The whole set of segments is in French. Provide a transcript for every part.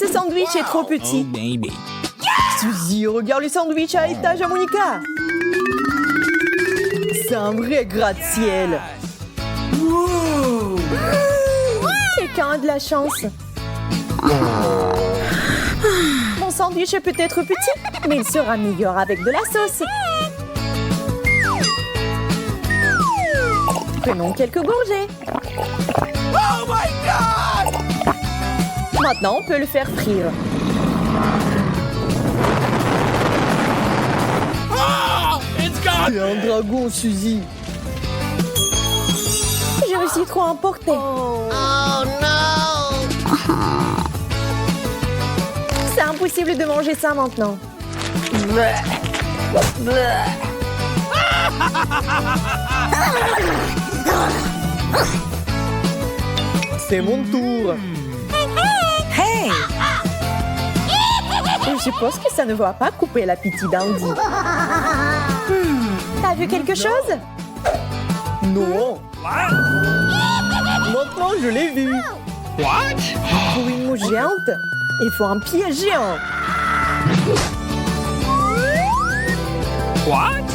Ce sandwich est trop petit. Oh, baby. Suzy, regarde le sandwich à étage à Monica. C'est un vrai gratte-ciel. Quelqu'un a de la chance. Mon sandwich est peut-être petit, mais il sera meilleur avec de la sauce. Prenons quelques gorgées. Oh my God! Maintenant, on peut le faire frire. Oh, it's gone! T'es un dragon, Suzy. Je me suis trop emportée. Oh non! C'est impossible de manger ça maintenant. C'est mon tour. Hey! Je pense que ça ne va pas couper l'appétit d'Andy. T'as vu quelque chose? Non. Maintenant, je l'ai vu. What? Pour une mouche géante, il faut un pied géant. What?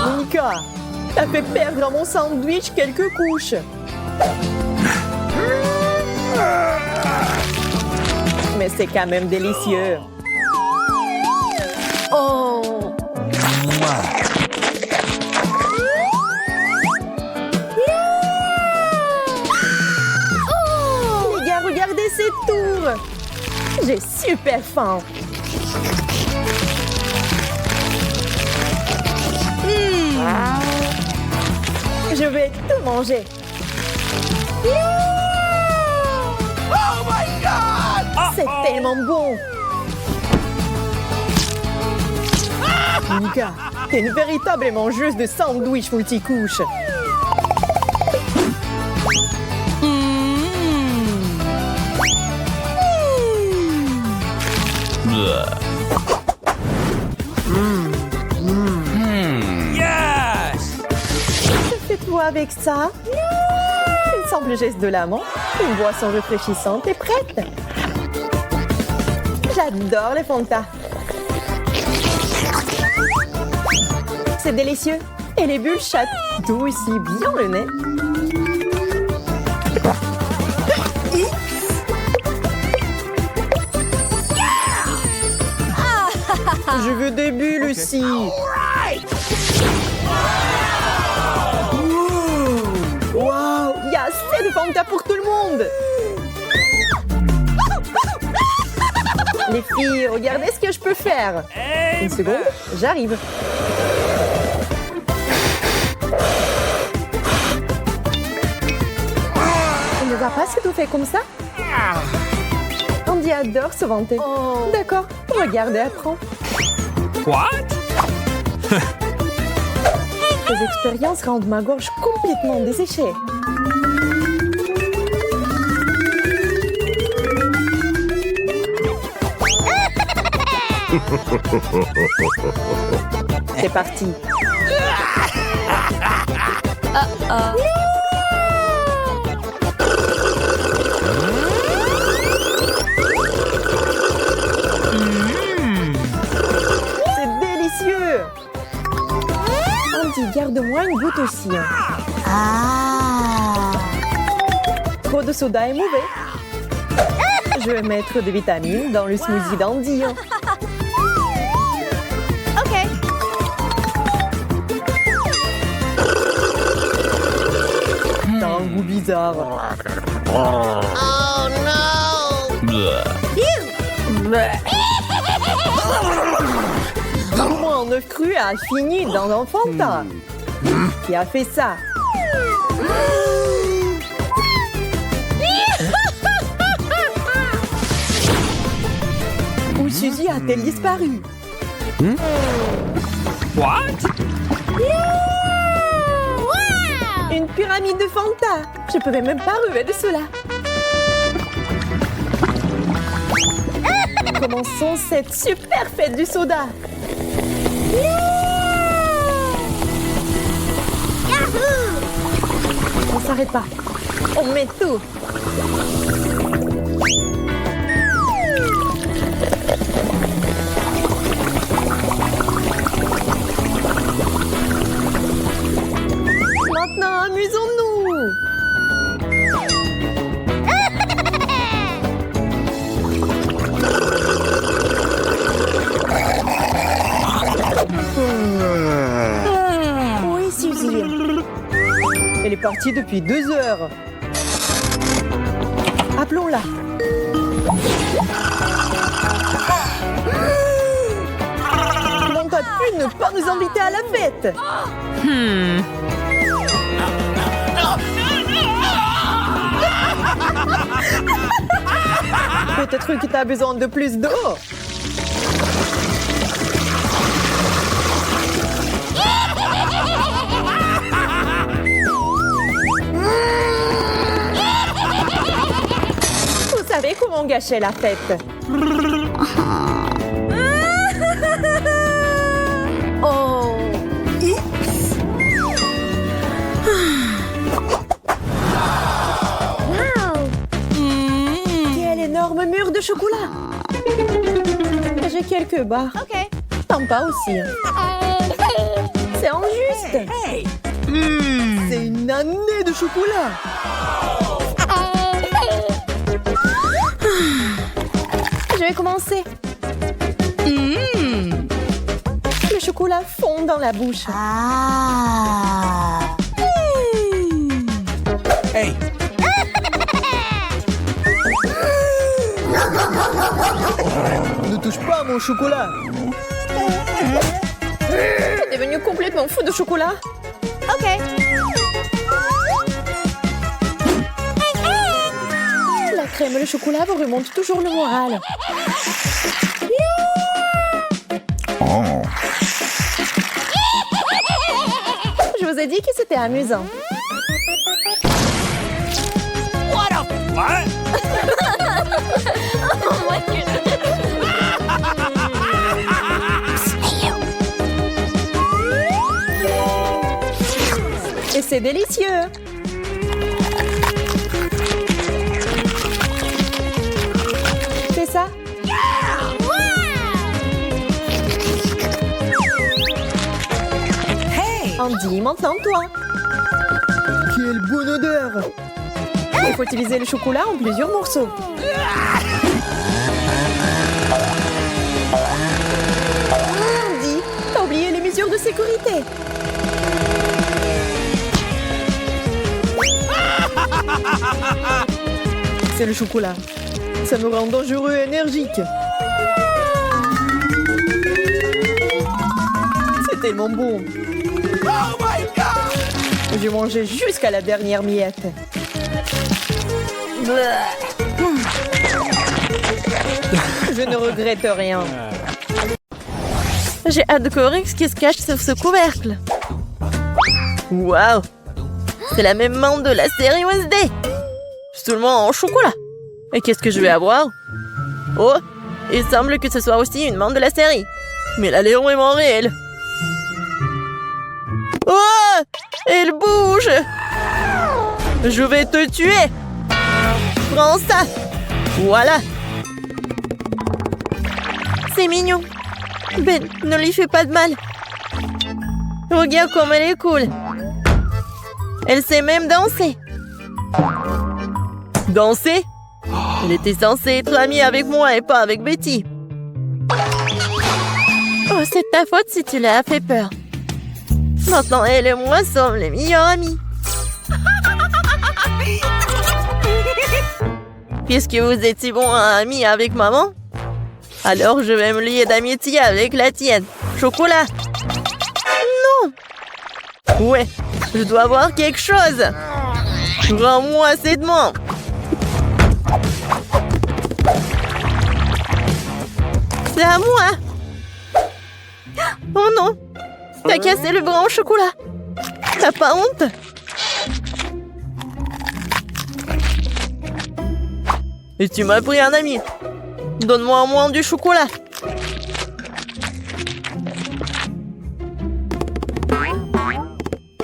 Monica, t'as fait perdre à mon sandwich quelques couches. Mais c'est quand même délicieux. Oh! Les gars, regardez ces tours. J'ai super faim. Je vais tout manger. Oh my God! C'est tellement bon. Monica, t'es une véritable mangeuse de sandwich multicouches. Yes! Que fais-toi avec ça? Une simple geste de la main, une boisson rafraîchissante est prête. J'adore les Fanta. C'est délicieux. Et les bulles chatouillent aussi bien le nez. Je veux des bulles aussi. Wow, il y a assez de Fanta pour tout le monde. Les filles, regardez ce que je peux faire. Une seconde, j'arrive. On ne va pas s'étouffer comme ça? Andy adore se vanter. D'accord, regardez, apprends. What? Ces expériences rendent ma gorge complètement desséchée. C'est parti. C'est délicieux. Andy, garde-moi une goutte aussi. Trop de soda est mauvais. Je vais mettre des vitamines dans le smoothie d'Andy. T'as un goût bizarre. Oh no! Comment un œuf cru a fini dans un Fanta? Qui a fait ça? Où Suzy a-t-elle disparu? What? Une pyramide de Fanta. Je ne pouvais même pas rêver de cela. Commençons cette super fête du soda. Yahoo! s'arrête pas. On met tout. Maintenant, amusons-nous. Oui, Suzy. Elle est partie depuis 2 heures. Appelons-la. Comment t'as pu ne pas nous inviter à la fête? Peut-être que t'as besoin de plus d'eau. Vous savez comment gâcher la fête? Oh! Quel énorme mur de chocolat! J'ai quelques barres. OK. T'en pas aussi. C'est injuste. C'est une année de chocolat. Je vais commencer. Le chocolat fond dans la bouche. Hey. Ne touche pas à mon chocolat. T'es devenu complètement fou de chocolat. OK. La crème et le chocolat vous remontent toujours le moral. Je vous ai dit que c'était amusant. What? Et c'est délicieux. C'est ça? Andy, maintenant toi. Quelle bonne odeur! Il faut utiliser le chocolat en plusieurs morceaux. Andy, t'as oublié les mesures de sécurité. C'est le chocolat. Ça me rend dangereux et énergique. C'est tellement bon. Oh my God! J'ai mangé jusqu'à la dernière miette. Je ne regrette rien. J'ai hâte de découvrir ce qui se cache sur ce couvercle. Waouh! C'est la même menthe de la série Wednesday. Seulement en chocolat. Et qu'est-ce que je vais avoir? Oh! Il semble que ce soit aussi une menthe de la série. Mais elle a l'air vraiment réelle. Oh! Elle bouge! Je vais te tuer! Prends ça! Voilà! C'est mignon. Ben, ne lui fais pas de mal. Regarde comme elle est cool. Elle sait même danser. Danser? Elle était censée être amie avec moi et pas avec Betty. Oh, c'est ta faute si tu l'as fait peur. Maintenant, elle et moi sommes les meilleurs amis. Puisque vous êtes si bons amis avec maman, alors je vais me lier d'amitié avec la tienne. Chocolat. Non. Ouais, je dois avoir quelque chose. Rends-moi cette menthe. C'est à moi. Oh non. T'as cassé le bras au chocolat. T'as pas honte? Et tu m'as pris un ami. Donne-moi au moins du chocolat.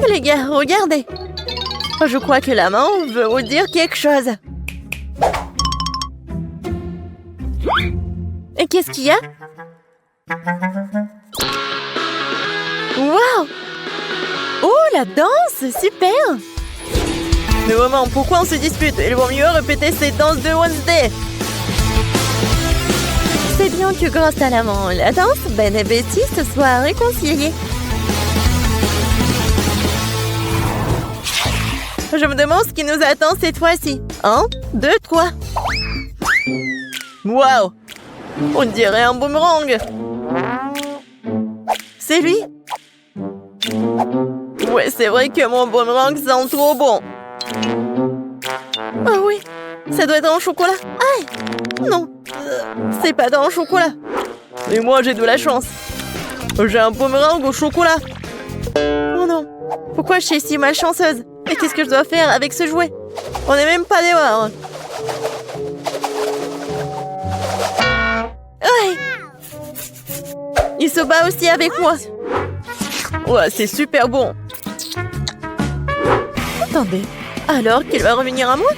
Les gars, regardez. Je crois que la main veut vous dire quelque chose. Et qu'est-ce qu'il y a? Waouh! Oh, la danse! Super! Mais maman, pourquoi on se dispute? Il vaut mieux répéter cette danse de Wednesday. C'est bien que grâce à la danse, Ben et Betty se soient réconciliés. Je me demande ce qui nous attend cette fois-ci. 1, 2, 3. Waouh! On dirait un boomerang. C'est lui? Ouais, c'est vrai que mon boomerang sent trop bon. Oh oui, ça doit être dans le chocolat. Aïe! Non, c'est pas dans le chocolat. Et moi, j'ai de la chance. J'ai un boomerang au chocolat. Oh non, pourquoi je suis si malchanceuse? Et qu'est-ce que je dois faire avec ce jouet? On n'est même pas dehors. Aïe! Il se bat aussi avec moi. Ouais, c'est super bon. Attendez, alors qu'il va revenir à moi?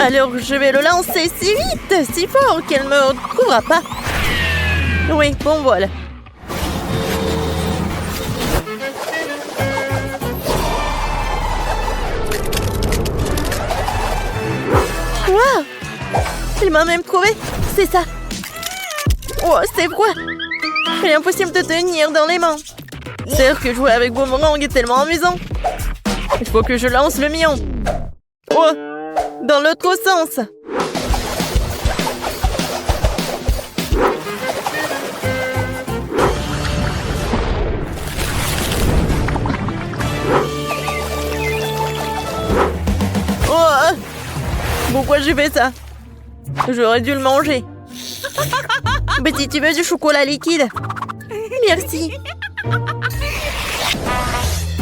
Alors je vais le lancer si vite, si fort qu'elle ne me retrouvera pas. Oui, bon voilà. Waouh! Il m'a même trouvé. C'est ça. Oh, c'est froid. Il est impossible de tenir dans les mains. C'est vrai que jouer avec boomerang est tellement amusant. Il faut que je lance le mien. Oh! Dans l'autre sens. Oh! Pourquoi j'ai fait ça? J'aurais dû le manger. Betty, tu veux du chocolat liquide? Merci.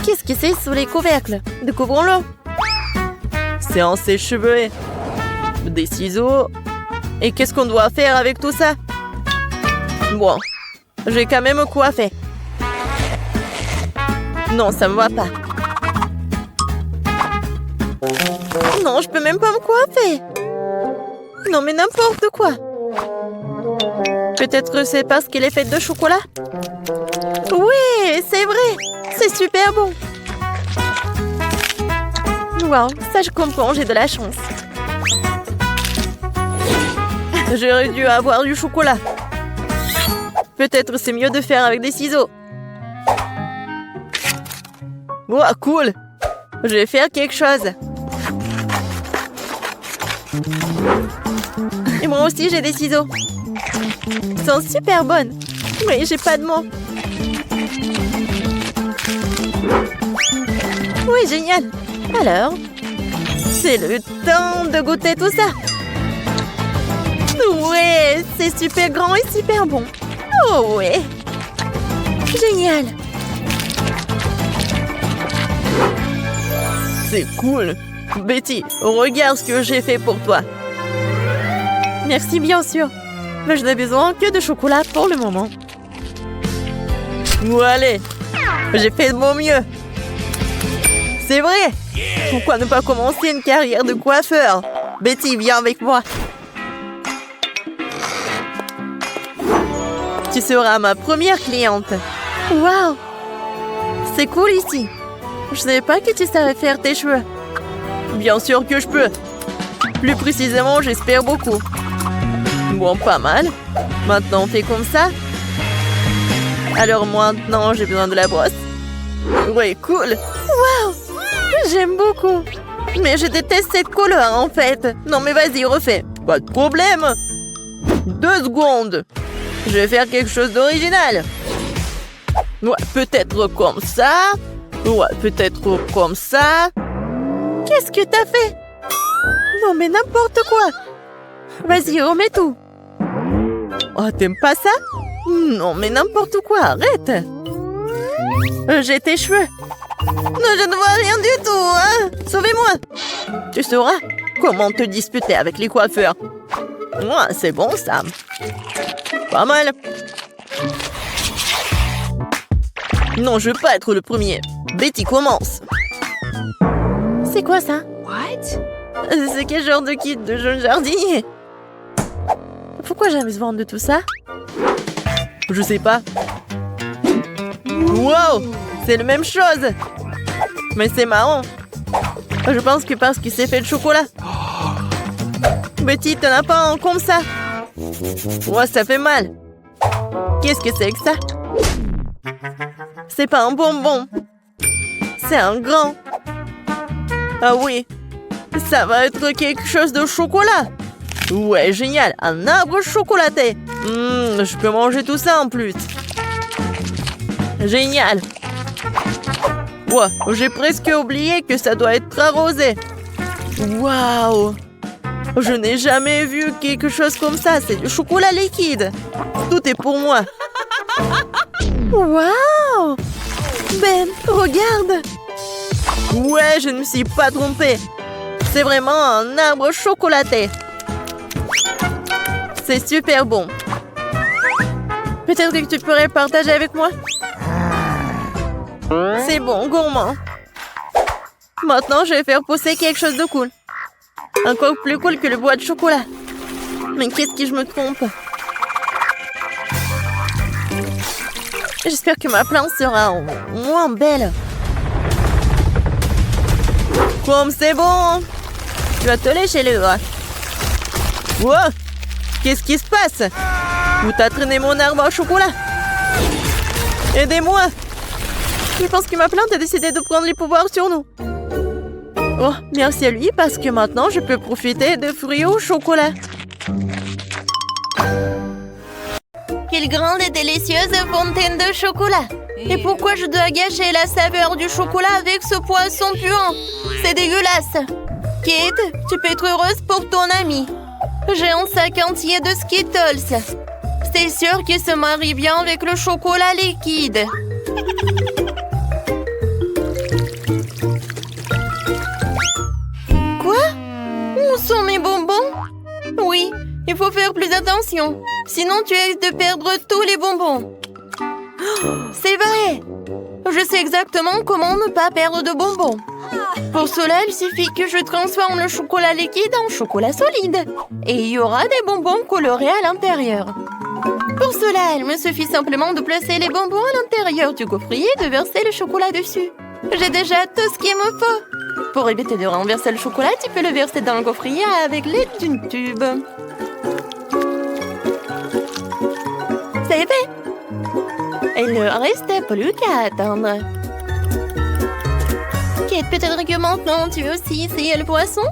Qu'est-ce que c'est sous les couvercles? Découvrons-le. C'est un sèche-cheveux. Des ciseaux. Et qu'est-ce qu'on doit faire avec tout ça? Bon, j'ai quand même coiffé. Non, ça me va pas. Non, je peux même pas me coiffer. Non, mais n'importe quoi. Peut-être que c'est parce qu'elle est faite de chocolat? Oui, c'est vrai. C'est super bon. Wow, ça je comprends, j'ai de la chance. J'aurais dû avoir du chocolat. Peut-être c'est mieux de faire avec des ciseaux. Wow, cool. Je vais faire quelque chose. Et moi aussi j'ai des ciseaux. Ils sont super bonnes. Mais j'ai pas de mots. Oui, génial. Alors, c'est le temps de goûter tout ça. Ouais, c'est super grand et super bon. Oh ouais. Génial. C'est cool. Betty, regarde ce que j'ai fait pour toi. Merci, bien sûr. Mais je n'ai besoin que de chocolat pour le moment. Bon, allez. J'ai fait de mon mieux. C'est vrai. Pourquoi ne pas commencer une carrière de coiffeur? Betty, viens avec moi. Tu seras ma première cliente. Waouh! C'est cool ici. Je ne savais pas que tu savais faire tes cheveux. Bien sûr que je peux. Plus précisément, j'espère beaucoup. Bon, pas mal. Maintenant, on fait comme ça. Alors maintenant, j'ai besoin de la brosse. Ouais, cool. Waouh! J'aime beaucoup. Mais je déteste cette couleur, en fait. Non, mais vas-y, refais. Pas de problème. 2 secondes. Je vais faire quelque chose d'original. Ouais, peut-être comme ça. Ouais, peut-être comme ça. Qu'est-ce que t'as fait? Non, mais n'importe quoi. Vas-y, remets tout. Oh, t'aimes pas ça? Non, mais n'importe quoi, arrête. J'ai tes cheveux. Non, je ne vois rien du tout, hein. Sauvez-moi. Tu sauras comment te disputer avec les coiffeurs. Ouais, c'est bon, ça. Pas mal. Non, je veux pas être le premier. Betty commence. C'est quoi ça? What? C'est quel genre de kit de jeune jardinier? Pourquoi jamais se vendre de tout ça? Je sais pas. Wow! C'est la même chose! Mais c'est marrant. Je pense que parce qu'il s'est fait de chocolat. Betty, t'en as pas un comme ça? Ouais, ça fait mal. Qu'est-ce que c'est que ça? C'est pas un bonbon. C'est un grand. Ah oui. Ça va être quelque chose de chocolat. Ouais, génial. Un arbre chocolaté. Je peux manger tout ça en plus. Génial. Ouais, j'ai presque oublié que ça doit être arrosé. Waouh. Je n'ai jamais vu quelque chose comme ça. C'est du chocolat liquide. Tout est pour moi. Waouh. Ben, regarde. Ouais, je ne me suis pas trompée. C'est vraiment un arbre chocolaté. C'est super bon. Peut-être que tu pourrais partager avec moi? C'est bon, gourmand. Maintenant, je vais faire pousser quelque chose de cool. Encore plus cool que le bois de chocolat. Mais qu'est-ce que je me trompe? J'espère que ma plante sera moins belle. Comme c'est bon. Tu vas te lécher les doigts. Wow! Qu'est-ce qui se passe? Où t'as traîné mon arbre au chocolat? Aidez-moi! Je pense que ma plante a décidé de prendre les pouvoirs sur nous. Oh, merci à lui parce que maintenant je peux profiter de fruits au chocolat. Quelle grande et délicieuse fontaine de chocolat! Et pourquoi je dois gâcher la saveur du chocolat avec ce poisson puant? C'est dégueulasse! Kate, tu peux être heureuse pour ton ami. J'ai un sac entier de Skittles. C'est sûr qu'il se marie bien avec le chocolat liquide. Quoi? Où sont mes bonbons? Oui, il faut faire plus attention. Sinon, tu risques de perdre tous les bonbons. C'est vrai! Je sais exactement comment ne pas perdre de bonbons. Pour cela, il suffit que je transforme le chocolat liquide en chocolat solide. Et il y aura des bonbons colorés à l'intérieur. Pour cela, il me suffit simplement de placer les bonbons à l'intérieur du coffrier et de verser le chocolat dessus. J'ai déjà tout ce qu'il me faut. Pour éviter de renverser le chocolat, tu peux le verser dans le coffrier avec l'aide d'une tube. C'est fait! Il ne reste plus qu'à attendre. Kate, peut-être que maintenant tu veux aussi essayer le poisson?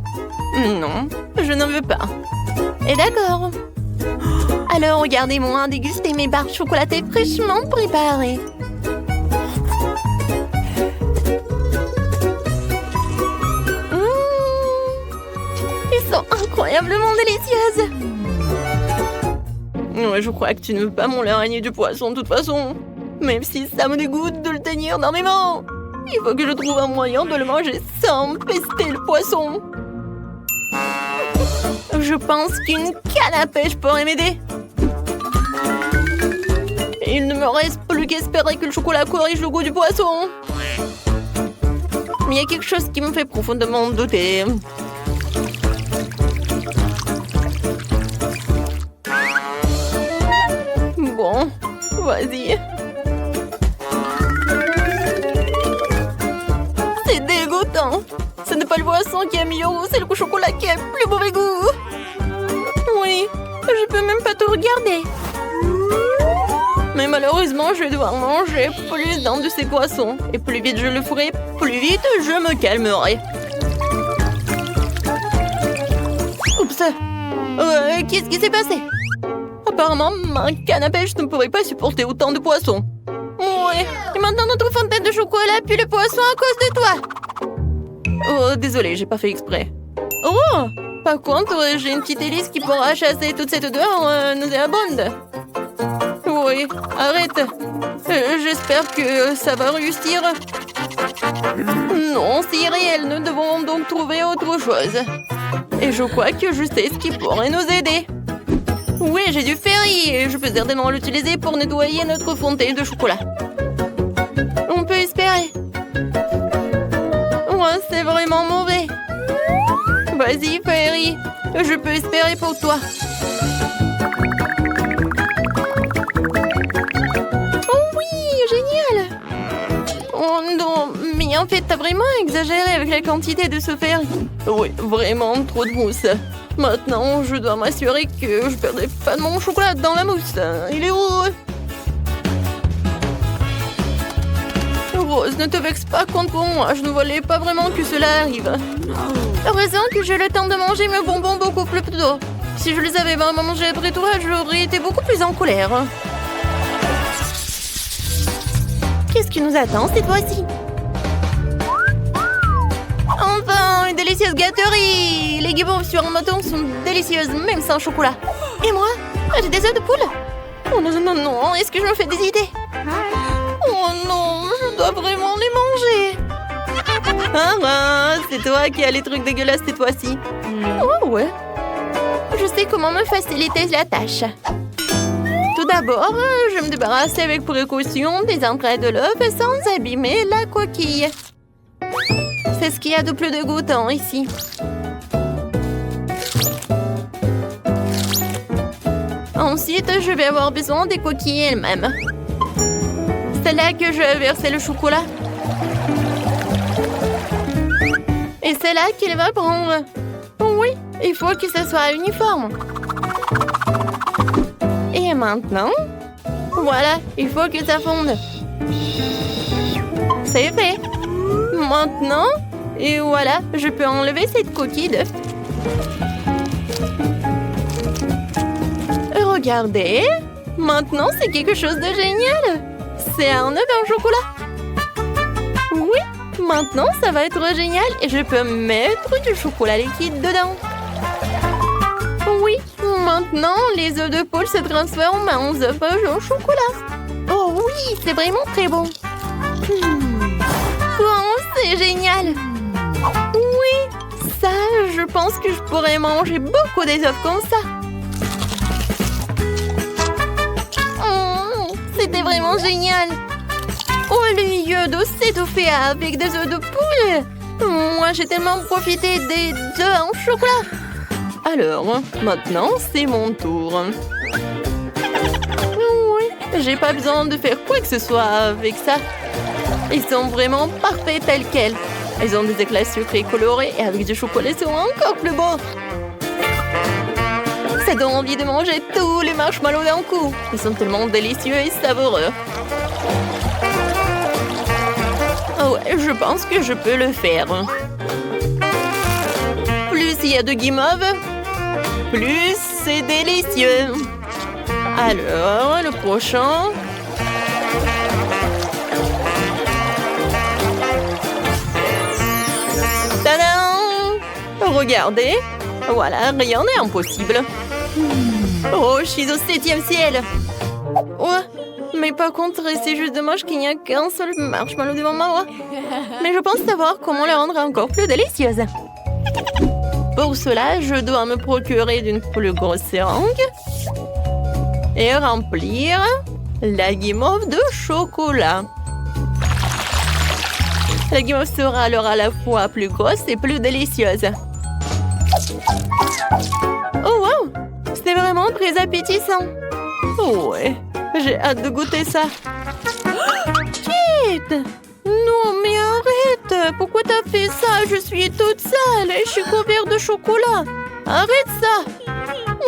Non, je n'en veux pas. Et d'accord. Alors regardez-moi déguster mes barres chocolatées fraîchement préparées. Ils sont incroyablement délicieuses. Ouais, je crois que tu ne veux pas mon l'araignée du poisson de toute façon. Même si ça me dégoûte de le tenir dans mes mains. Il faut que je trouve un moyen de le manger sans pester le poisson. Je pense qu'une canne à pêche pourrait m'aider. Il ne me reste plus qu'espérer que le chocolat corrige le goût du poisson. Mais il y a quelque chose qui me fait profondément douter. Bon, vas-y. C'est dégoûtant. Ce n'est pas le poisson qui a meilleur goût, c'est le chocolat qui a plus mauvais goût. Oui, je peux même pas te regarder. Mais malheureusement, je vais devoir manger plus d'un de ces poissons. Et plus vite je le ferai, plus vite je me calmerai. Oups. Qu'est-ce qui s'est passé? Apparemment, ma canne à pêche ne pourrait pas supporter autant de poissons. Ouais, et maintenant notre fontaine de chocolat pue le poisson à cause de toi. Oh, désolé, j'ai pas fait exprès. Oh, par contre, j'ai une petite hélice qui pourra chasser toute cette odeur nauséabonde. Oui, arrête. J'espère que ça va réussir. Non, c'est irréel, nous devons donc trouver autre chose. Et je crois que je sais ce qui pourrait nous aider. Oui, j'ai du ferry et je peux certainement l'utiliser pour nettoyer notre fontaine de chocolat. On peut espérer. Ouais, c'est vraiment mauvais. Vas-y, Fairy. Je peux espérer pour toi. Oh oui, génial. Oh non, mais en fait, t'as vraiment exagéré avec la quantité de ce Fairy. Oui, vraiment trop de mousse. Maintenant, je dois m'assurer que je perdrai pas de mon chocolat dans la mousse. Il est où? Rose, ne te vexe pas contre moi. Je ne voulais pas vraiment que cela arrive. Heureusement que j'ai le temps de manger mes bonbons beaucoup plus tôt. Si je les avais vraiment mangés après toi, j'aurais été beaucoup plus en colère. Qu'est-ce qui nous attend cette fois-ci? Enfin, une délicieuse gâterie! Les guimauves sur un bâton sont délicieuses, même sans chocolat. Et moi? J'ai des œufs de poule? Oh non, non, non, est-ce que je me fais des idées? Oh non, je dois vraiment les manger. Ah, c'est toi qui as les trucs dégueulasses cette fois-ci. Oh ouais. Je sais comment me faciliter la tâche. Tout d'abord, je me débarrasse avec précaution des entrailles de l'œuf sans abîmer la coquille. C'est ce qu'il y a de plus dégoûtant ici. Ensuite, je vais avoir besoin des coquilles elles-mêmes. C'est là que je vais verser le chocolat. Et c'est là qu'il va prendre. Oui, il faut que ce soit uniforme. Et maintenant, voilà, il faut que ça fonde. C'est fait. Maintenant, et voilà, je peux enlever cette coquille d'œuf. Regardez, maintenant c'est quelque chose de génial. C'est un œuf en chocolat. Oui, maintenant ça va être génial et je peux mettre du chocolat liquide dedans. Oui, maintenant les œufs de poule se transforment en œufs au chocolat. Oh oui, c'est vraiment très bon. Oh, c'est génial. Oui, ça, je pense que je pourrais manger beaucoup des œufs comme ça. C'était vraiment génial. Au lieu de s'étouffer avec des œufs de poule, moi j'ai tellement profité des œufs en chocolat. Alors, maintenant c'est mon tour. Oui, j'ai pas besoin de faire quoi que ce soit avec ça. Ils sont vraiment parfaits tels quels. Ils ont des éclats sucrés colorés et avec du chocolat ils sont encore plus beaux. Ça donne envie de manger tous les marshmallows d'un coup. Ils sont tellement délicieux et savoureux. Oh ouais, je pense que je peux le faire. Plus il y a de guimauve, plus c'est délicieux. Alors, le prochain... Tadam! Regardez, voilà, rien n'est impossible. Oh, je suis au 7e ciel. Ouais, mais par contre, c'est juste dommage qu'il n'y a qu'un seul marshmallow devant moi. Mais je pense savoir comment le rendre encore plus délicieuse. Pour cela, je dois me procurer d'une plus grosse seringue et remplir la guimauve de chocolat. La guimauve sera alors à la fois plus grosse et plus délicieuse. Oh wow! C'est vraiment très appétissant. Oh ouais, j'ai hâte de goûter ça. Kate! Non mais arrête! Pourquoi t'as fait ça? Je suis toute sale et je suis couverte de chocolat. Arrête ça!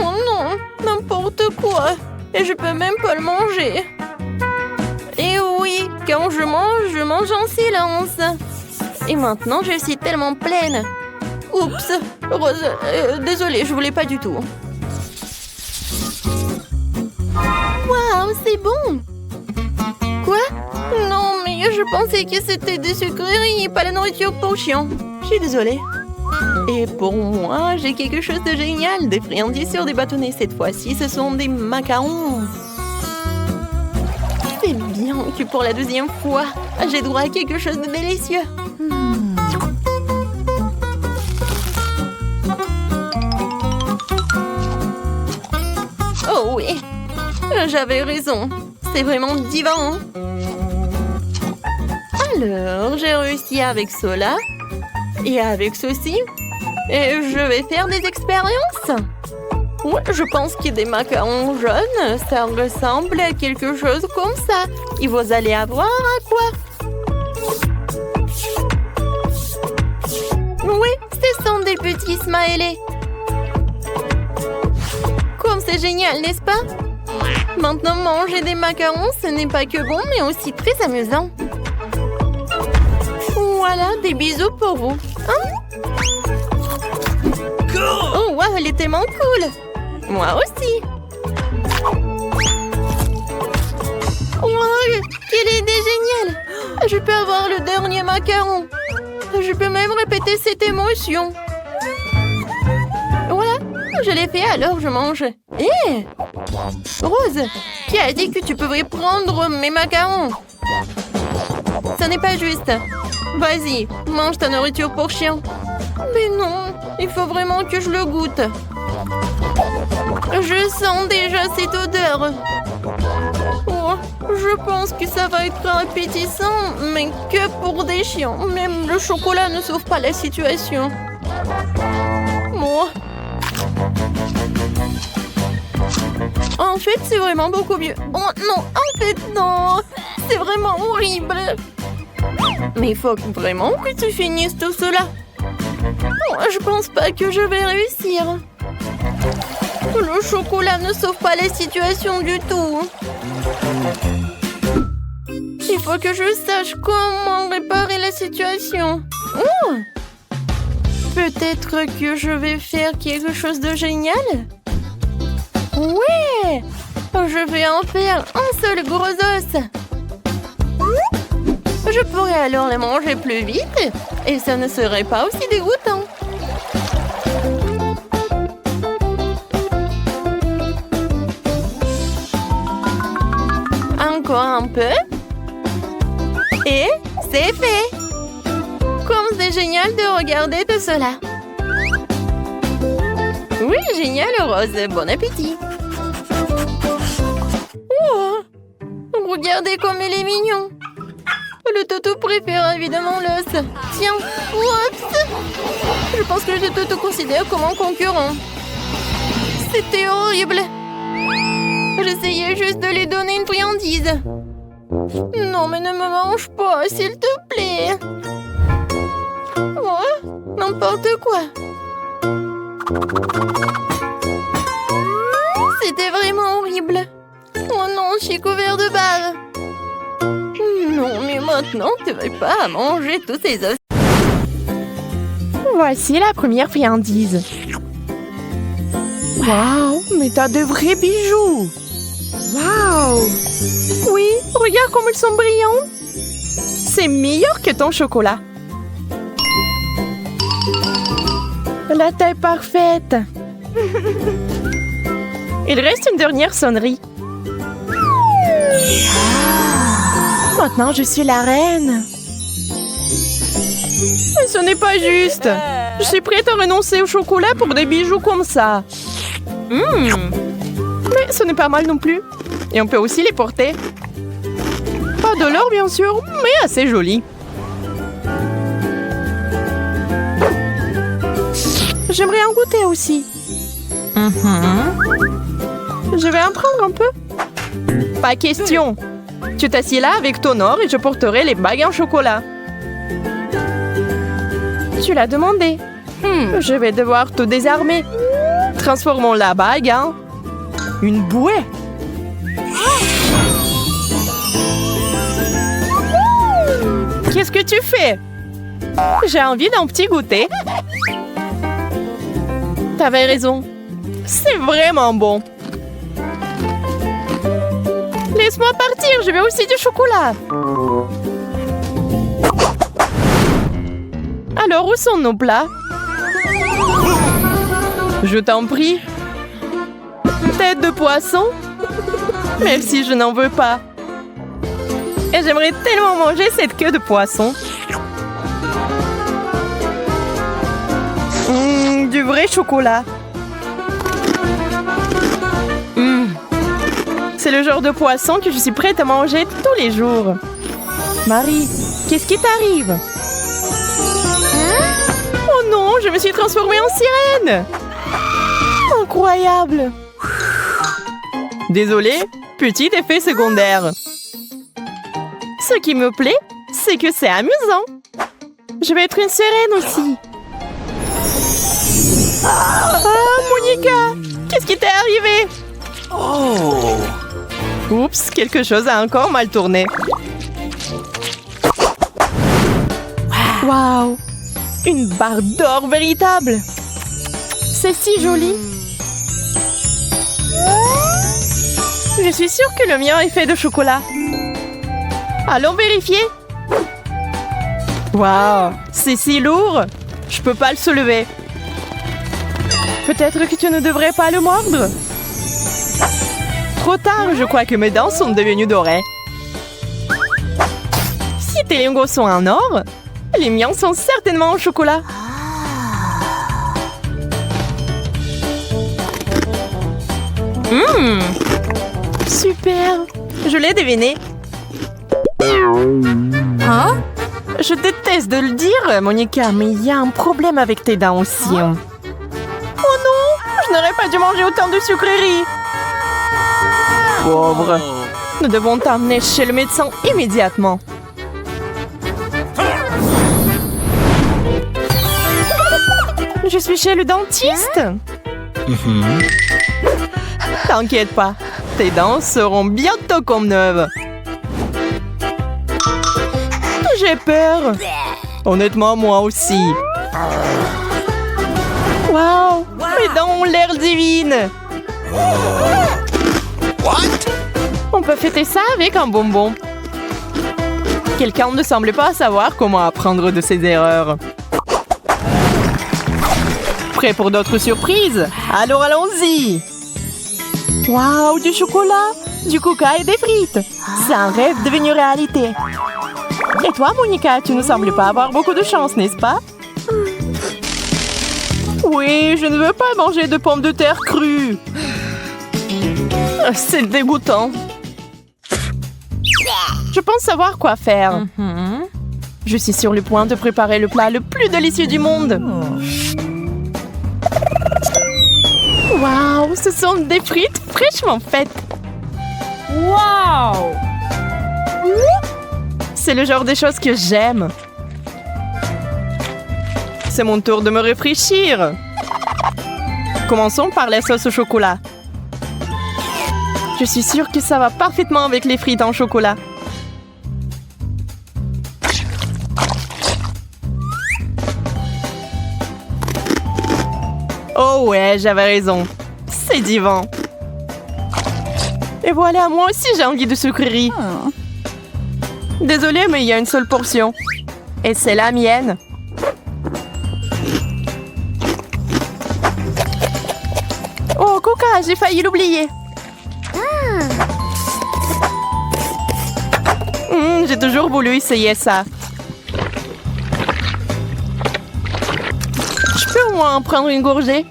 Oh non, n'importe quoi. Et je peux même pas le manger. Et oui, quand je mange en silence. Et maintenant, je suis tellement pleine. Oups, Rose, désolée, je voulais pas du tout. Waouh, c'est bon! Quoi? Non, mais je pensais que c'était des sucreries, pas la nourriture potion. Je suis désolée. Et pour moi, j'ai quelque chose de génial. Des friandises sur des bâtonnets. Cette fois-ci, ce sont des macarons. C'est bien que pour la 2e fois, j'ai droit à quelque chose de délicieux. Oh oui, j'avais raison. C'est vraiment divin. Alors, j'ai réussi avec cela et avec ceci. Et je vais faire des expériences. Ouais, je pense que des macarons jaunes, ça ressemble à quelque chose comme ça. Et vous allez avoir à quoi? Oui, ce sont des petits smileys. Comme c'est génial, n'est-ce pas? Maintenant, manger des macarons, ce n'est pas que bon, mais aussi très amusant. Voilà, des bisous pour vous. Hein? Oh, wow, elle est tellement cool. Moi aussi. Wow, quelle idée géniale. Je peux avoir le dernier macaron. Je peux même répéter cette émotion. Voilà, je l'ai fait, alors je mange. Hé! Rose, qui a dit que tu pouvais prendre mes macarons? Ça n'est pas juste. Vas-y, mange ta nourriture pour chien. Mais non, il faut vraiment que je le goûte. Je sens déjà cette odeur. Oh, je pense que ça va être appétissant, mais que pour des chiens. Même le chocolat ne sauve pas la situation. Moi. En fait, c'est vraiment beaucoup mieux. Oh non, en fait, non. C'est vraiment horrible. Mais il faut vraiment que tu finisses tout cela. Oh, je pense pas que je vais réussir. Le chocolat ne sauve pas la situation du tout. Il faut que je sache comment réparer la situation. Oh! Peut-être que je vais faire quelque chose de génial. Ouais! Je vais en faire un seul gros os. Je pourrais alors les manger plus vite et ça ne serait pas aussi dégoûtant. Encore un peu. Et c'est fait. Comme c'est génial de regarder tout cela. Oui, génial, Rose. Bon appétit. Oh, regardez comme il est mignon. Le toutou préfère évidemment l'os. Tiens, oups. Je pense que le toutou considère comme un concurrent. C'était horrible. J'essayais juste de lui donner une friandise. Non, mais ne me mange pas, s'il te plaît. Oh, n'importe quoi. C'était vraiment horrible. Oh non, je suis couvert de bave. Non, mais maintenant, tu ne vas pas manger tous ces os. Voici la première friandise. Waouh, mais t'as de vrais bijoux. Waouh. Oui, regarde comme ils sont brillants. C'est meilleur que ton chocolat. La taille parfaite. Il reste une dernière sonnerie. Maintenant, je suis la reine. Mais ce n'est pas juste. Je suis prête à renoncer au chocolat pour des bijoux comme ça. Mais ce n'est pas mal non plus. Et on peut aussi les porter. Pas de l'or, bien sûr, mais assez joli. J'aimerais en goûter aussi. Je vais en prendre un peu. Pas question. Tu t'assieds là avec ton or et je porterai les bagues en chocolat. Tu l'as demandé. Je vais devoir tout désarmer. Transformons la bague en une bouée. Qu'est-ce que tu fais? J'ai envie d'un petit goûter. T'avais raison. C'est vraiment bon. Laisse-moi partir, je veux aussi du chocolat. Alors, où sont nos plats? Je t'en prie. Tête de poisson? Merci, je n'en veux pas. Et j'aimerais tellement manger cette queue de poisson. Du vrai chocolat. C'est le genre de poisson que je suis prête à manger tous les jours. Marie, qu'est-ce qui t'arrive? Oh non, je me suis transformée en sirène! Incroyable! Désolée, petit effet secondaire. Ce qui me plaît, c'est que c'est amusant. Je vais être une sirène aussi. Ah, Monica! Qu'est-ce qui t'est arrivé? Oh. Oups, quelque chose a encore mal tourné. Waouh! Une barre d'or véritable! C'est si joli! Je suis sûre que le mien est fait de chocolat. Allons vérifier! Waouh! C'est si lourd! Je peux pas le soulever. Peut-être que tu ne devrais pas le mordre? Trop tard, je crois que mes dents sont devenues dorées. Si tes lingots sont en or, les miens sont certainement en chocolat. Super! Je l'ai deviné. Hein? Je déteste de le dire, Monica, mais il y a un problème avec tes dents aussi. Oh non! Je n'aurais pas dû manger autant de sucreries. Pauvre. Nous devons t'emmener chez le médecin immédiatement. Je suis chez le dentiste. T'inquiète pas, tes dents seront bientôt comme neuves. J'ai peur. Honnêtement, moi aussi. Waouh, mes dents ont l'air divines. What? On peut fêter ça avec un bonbon. Quelqu'un ne semble pas savoir comment apprendre de ses erreurs. Prêt pour d'autres surprises? Alors allons-y! Waouh, du chocolat, du coca et des frites! C'est un rêve devenu réalité. Et toi, Monica, tu ne sembles pas avoir beaucoup de chance, n'est-ce pas? Oui, je ne veux pas manger de pommes de terre crues. C'est dégoûtant. Je pense savoir quoi faire. Je suis sur le point de préparer le plat le plus délicieux du monde. Waouh, ce sont des frites fraîchement faites. Wow! C'est le genre de choses que j'aime. C'est mon tour de me réfléchir. Commençons par la sauce au chocolat. Je suis sûre que ça va parfaitement avec les frites en chocolat. Oh ouais, j'avais raison. C'est divin. Et voilà, moi aussi j'ai envie de sucreries. Désolée, mais il y a une seule portion. Et c'est la mienne. Oh, Coca, j'ai failli l'oublier. J'ai toujours voulu essayer ça. Je peux au moins en prendre une gorgée?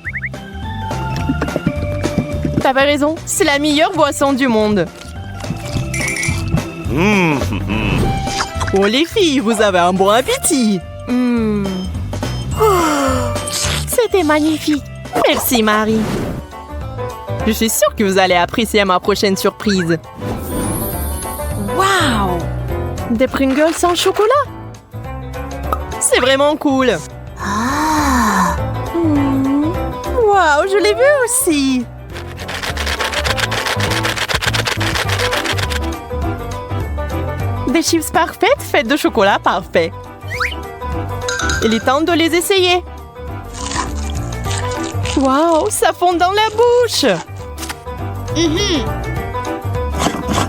T'avais raison, c'est la meilleure boisson du monde. Oh les filles, vous avez un bon appétit. C'était magnifique. Merci Marie. Je suis sûre que vous allez apprécier ma prochaine surprise. Wow! Des Pringles sans chocolat. C'est vraiment cool. Waouh, je l'ai vu aussi. Des chips parfaites faites de chocolat parfait. Il est temps de les essayer. Waouh, ça fond dans la bouche.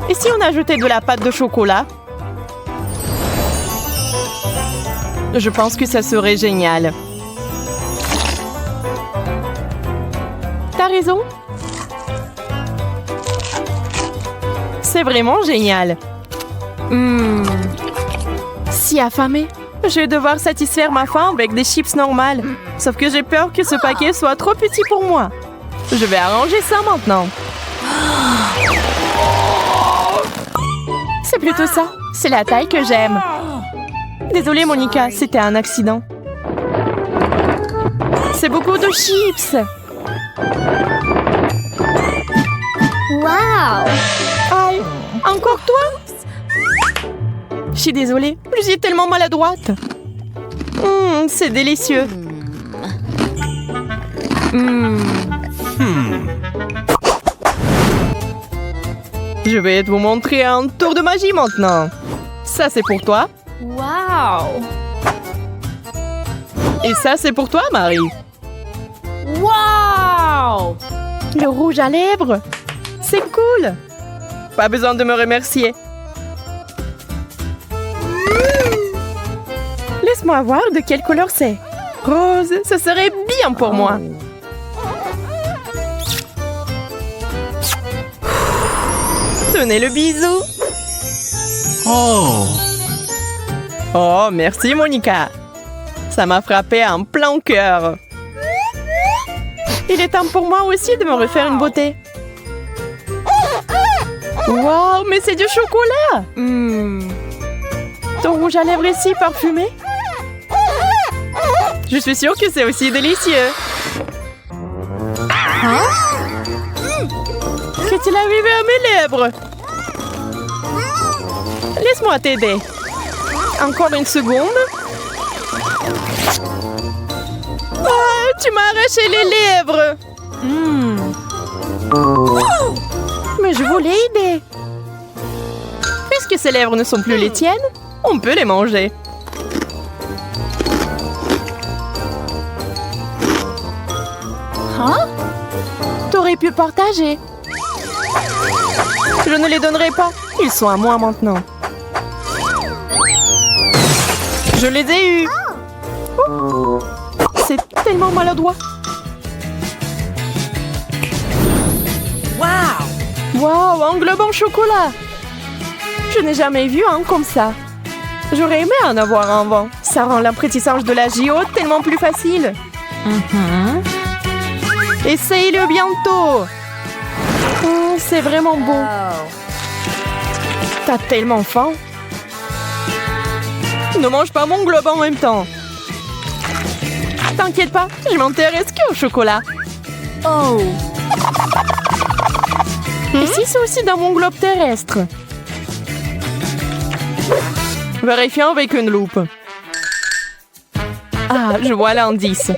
Et si on ajoutait de la pâte de chocolat? Je pense que ça serait génial. T'as raison. C'est vraiment génial. Si affamée, je vais devoir satisfaire ma faim avec des chips normales. Sauf que j'ai peur que ce paquet soit trop petit pour moi. Je vais arranger ça maintenant. C'est plutôt ça. C'est la taille que j'aime. Désolée, Monica, c'était un accident. C'est beaucoup de chips. Wow! Aïe, encore toi? Je suis désolée, je suis tellement maladroite. C'est délicieux. Je vais vous montrer un tour de magie maintenant. Ça, c'est pour toi. Wow! Et ça, c'est pour toi, Marie. Wow! Le rouge à lèvres. C'est cool. Pas besoin de me remercier. Laisse-moi voir de quelle couleur c'est. Rose, ce serait bien pour moi. Tenez le bisou. Oh. Oh, merci Monica. Ça m'a frappé en plein cœur. Il est temps pour moi aussi de me refaire une beauté. Wow, mais c'est du chocolat. Ton rouge à lèvres est si parfumé. Je suis sûre que c'est aussi délicieux. Qu'est-il arrivé à mes lèvres? Laisse-moi t'aider. Encore une seconde. Ah, tu m'as arraché les lèvres. Mais je voulais aider. Puisque ces lèvres ne sont plus les tiennes, on peut les manger. T'aurais pu partager. Je ne les donnerai pas. Ils sont à moi maintenant. Je les ai eus. Oh, c'est tellement maladroit. Wow, un globe en chocolat. Je n'ai jamais vu un comme ça. J'aurais aimé en avoir un avant. Ça rend l'apprentissage de la JO tellement plus facile. Essaye-le bientôt. Oh, c'est vraiment beau. T'as tellement faim. Ne mange pas mon globe en même temps. T'inquiète pas, je m'intéresse qu'au chocolat. Oh! Et si c'est aussi dans mon globe terrestre? Vérifions avec une loupe. Ah, je vois l'indice.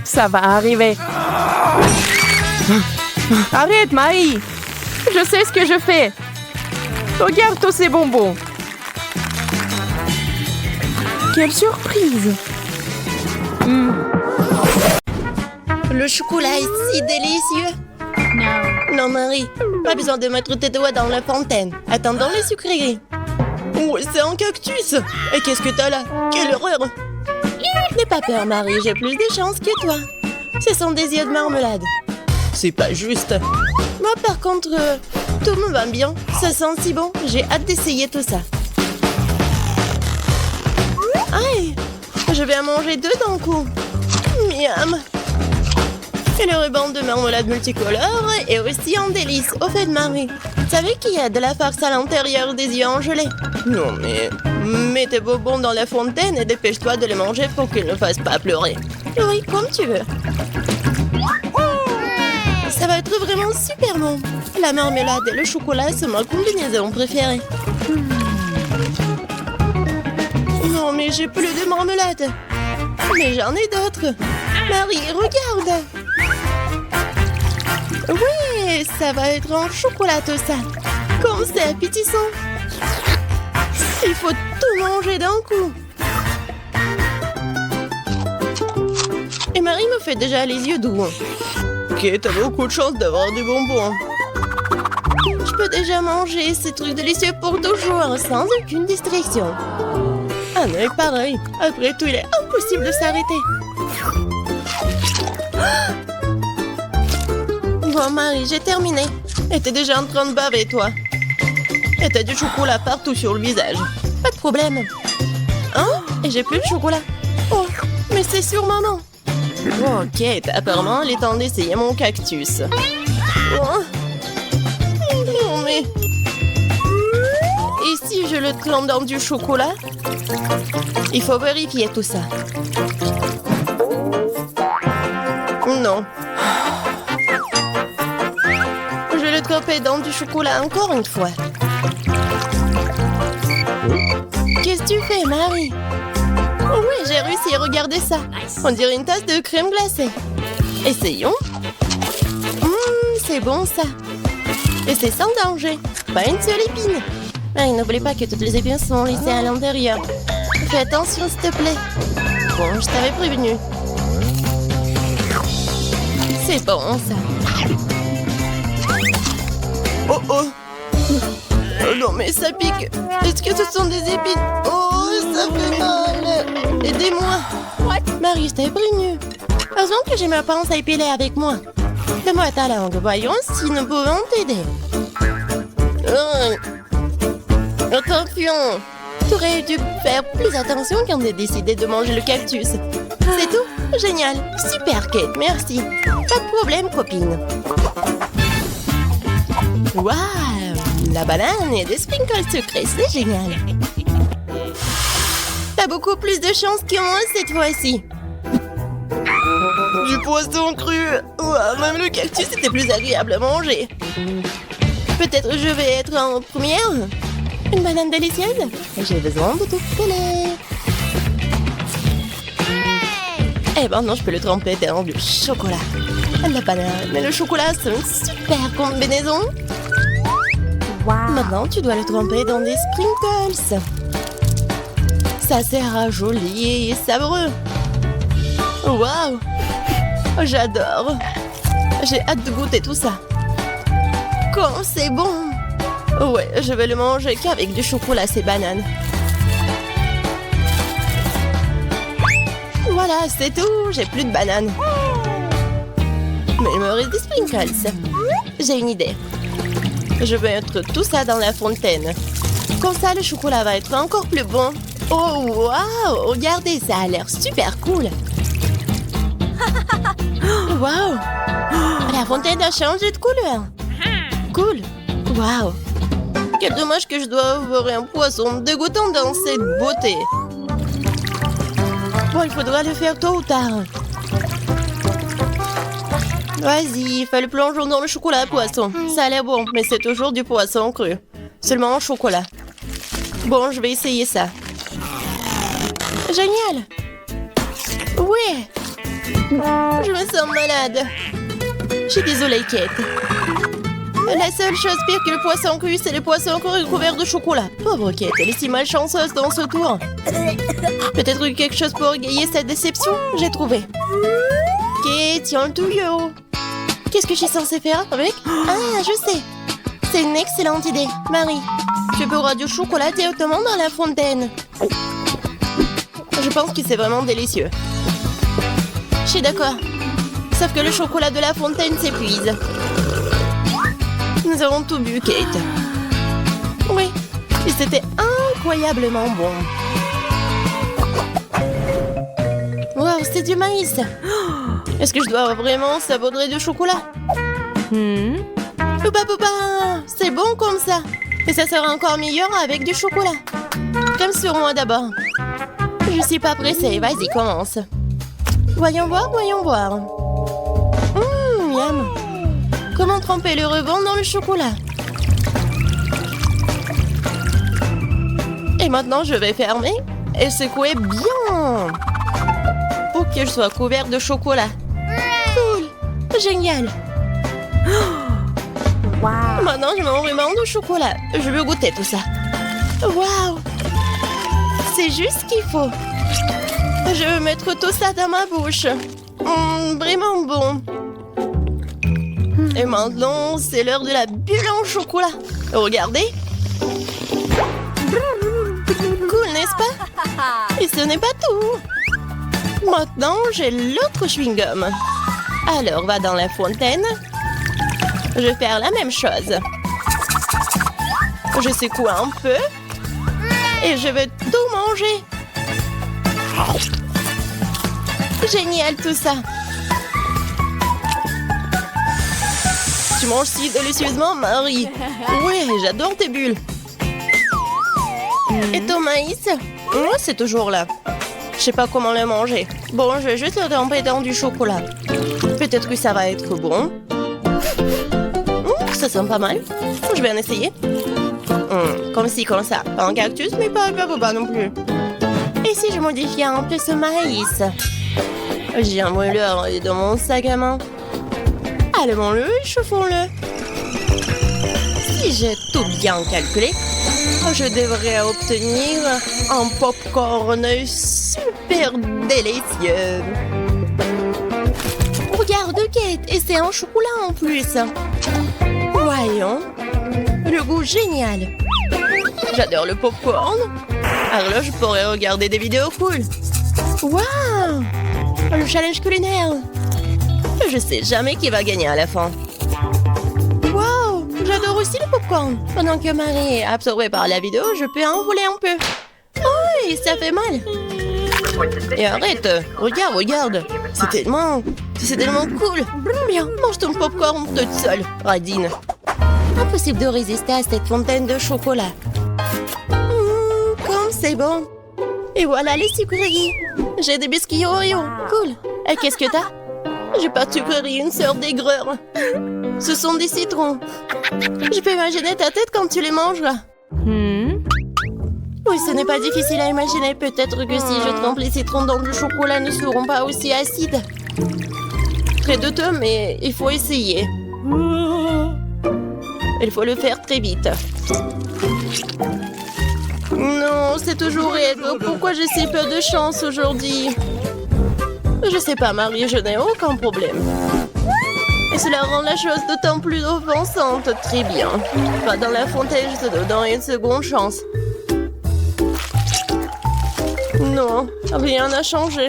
Ça va arriver. Arrête, Marie. Je sais ce que je fais. Regarde tous ces bonbons. Quelle surprise. Le chocolat est si délicieux. Non, Marie, pas besoin de mettre tes doigts dans la fontaine. Attendons les sucreries. Oh, c'est un cactus. Et qu'est-ce que t'as là? Quelle horreur. N'aie pas peur, Marie, j'ai plus de chance que toi. Ce sont des yeux de marmelade. C'est pas juste. Moi, par contre, tout me va bien. Ça sent si bon. J'ai hâte d'essayer tout ça. Aïe, je vais en manger deux d'un coup. Miam. Et le ruban de marmelade multicolore est aussi un délice. Au fait, Marie, tu savais qu'il y a de la farce à l'intérieur des yeux en gelée? Non, mais mets tes bonbons dans la fontaine et dépêche-toi de les manger pour qu'ils ne fassent pas pleurer. Oui, comme tu veux. Ça va être vraiment super bon. La marmelade et le chocolat sont ma combinaison préférée. Non, mais j'ai plus de marmelade. Mais j'en ai d'autres. Marie, regarde. Oui, ça va être en chocolat tout ça. Comme c'est appétissant. Il faut tout manger d'un coup. Et Marie me fait déjà les yeux doux. Ok, t'as beaucoup de chance d'avoir des bonbons. Je peux déjà manger ces trucs délicieux pour toujours, sans aucune distraction. Un œil pareil. Après tout, il est impossible de s'arrêter. Bon, Marie, j'ai terminé. Et t'es déjà en train de baver, toi. Et t'as du chocolat partout sur le visage. Pas de problème. Hein? Et j'ai plus de chocolat. Oh, mais c'est sur maman. Ok, apparemment, il est temps d'essayer mon cactus. Oh. Non, mais... Et si si je le trempe dans du chocolat? Il faut vérifier tout ça. Non. Je vais le tremper dans du chocolat encore une fois. Qu'est-ce que tu fais, Marie? Oh oui, j'ai réussi, regardez ça. On dirait une tasse de crème glacée. Essayons. C'est bon ça. Et c'est sans danger. Pas une seule épine. N'oublie pas que toutes les épines sont laissées à l'intérieur. Fais attention, s'il te plaît. Bon, je t'avais prévenu. C'est bon, ça. Oh, oh. Oh non, mais ça pique. Est-ce que ce sont des épines? Oh, ça fait mal. Aidez-moi. Marie, je t'avais prévenu. Heureusement que j'ai ma pince à épiler avec moi. Fais-moi ta langue. Voyons si nous pouvons t'aider. Attention. Tu aurais dû faire plus attention quand j'ai décidé de manger le cactus. C'est tout? Génial. Super, Kate. Merci. Pas de problème, copine. Waouh! La banane et des sprinkles sucrés, c'est génial. T'as beaucoup plus de chance que moi cette fois-ci. Du poisson cru. Ouah, même le cactus était plus agréable à manger. Peut-être je vais être en première. Une banane délicieuse. J'ai besoin de tout coller. Et maintenant, je peux le tremper dans du chocolat. La banane et le chocolat, c'est une super combinaison. Maintenant, tu dois le tremper dans des sprinkles. Ça sera joli et savoureux. Waouh! J'adore. J'ai hâte de goûter tout ça. Quand c'est bon! Ouais, je vais le manger qu'avec du chocolat, ces bananes. Voilà, c'est tout. J'ai plus de bananes. Mais il me reste des sprinkles. J'ai une idée. Je vais mettre tout ça dans la fontaine. Comme ça, le chocolat va être encore plus bon. Oh, waouh! Regardez, ça a l'air super cool. Waouh! La fontaine a changé de couleur. Cool. Waouh! Quel dommage que je dois avoir un poisson dégoûtant dans cette beauté. Bon, il faudra le faire tôt ou tard. Vas-y, fais le plongeon dans le chocolat poisson. Ça a l'air bon, mais c'est toujours du poisson cru. Seulement en chocolat. Bon, je vais essayer ça. Génial! Ouais! Je me sens malade. Je suis désolée, Kate. La seule chose pire que le poisson cru, c'est le poisson cru couvert de chocolat. Pauvre Kate, elle est si malchanceuse dans ce tour. Peut-être quelque chose pour égayer cette déception? J'ai trouvé. Kate, tiens le tuyau. Qu'est-ce que je suis censée faire avec? Ah, je sais. C'est une excellente idée. Marie, tu peux du chocolat directement dans la fontaine. Je pense que c'est vraiment délicieux. Je suis d'accord. Sauf que le chocolat de la fontaine s'épuise. Nous avons tout bu, Kate. Oui, et c'était incroyablement bon. Wow, c'est du maïs. Est-ce que je dois vraiment saupoudrer du chocolat? Poupa poupa, c'est bon comme ça. Et ça sera encore meilleur avec du chocolat. Comme sur moi d'abord. Je suis pas pressée, vas-y, commence. Voyons voir, voyons voir. Miam. Comment tremper le rebond dans le chocolat? Et maintenant, je vais fermer et secouer bien pour que je sois couvert de chocolat. Cool! Génial! Wow. Maintenant, je mange vraiment de chocolat. Je veux goûter tout ça. Waouh! C'est juste ce qu'il faut. Je veux mettre tout ça dans ma bouche. Vraiment bon. Et maintenant, c'est l'heure de la bulle en chocolat. Regardez. Cool, n'est-ce pas? Et ce n'est pas tout. Maintenant, j'ai l'autre chewing-gum. Alors, va dans la fontaine. Je vais faire la même chose. Je secoue un peu. Et je vais tout manger. Génial tout ça. Tu manges si délicieusement, Marie. Ouais, j'adore tes bulles. Et ton maïs? Oh, c'est toujours là. Je sais pas comment le manger. Bon, je vais juste le tremper dans du chocolat. Peut-être que ça va être bon. Ça sent pas mal. Je vais en essayer. Comme ci, comme ça. Pas un cactus, mais pas non plus. Et si je modifiais un peu ce maïs? J'ai un mouleur dans mon sac à main. Allumons-le et chauffons-le. Si j'ai tout bien calculé, je devrais obtenir un popcorn super délicieux. Regarde, Kate, et c'est un chocolat en plus. Voyons, le goût génial. J'adore le popcorn. Alors là, je pourrais regarder des vidéos cool. Waouh, le challenge culinaire. Je sais jamais qui va gagner à la fin. Waouh, j'adore aussi le popcorn. Pendant que Marie est absorbée par la vidéo, je peux en voler un peu. Oh, et ça fait mal. Et arrête, regarde. C'est tellement cool. Bien, mange ton popcorn toute seule, radine. Impossible de résister à cette fontaine de chocolat. Comme c'est bon. Et voilà les sucreries. J'ai des biscuits Oreo. Cool. Et qu'est-ce que t'as? J'ai pas de sucrerie, une sœur d'aigreur. Ce sont des citrons. Je peux imaginer ta tête quand tu les mangeras. Oui, ce n'est pas difficile à imaginer. Peut-être que si je trempe les citrons dans du chocolat, ne seront pas aussi acides. Très douteux, mais il faut essayer. Il faut le faire très vite. Non, c'est toujours aigre. Pourquoi j'ai si peu de chance aujourd'hui? Je sais pas, Marie, je n'ai aucun problème. Et cela rend la chose d'autant plus offensante. Très bien. Pas dans la fontaine, je te donne une seconde chance. Non, rien n'a changé.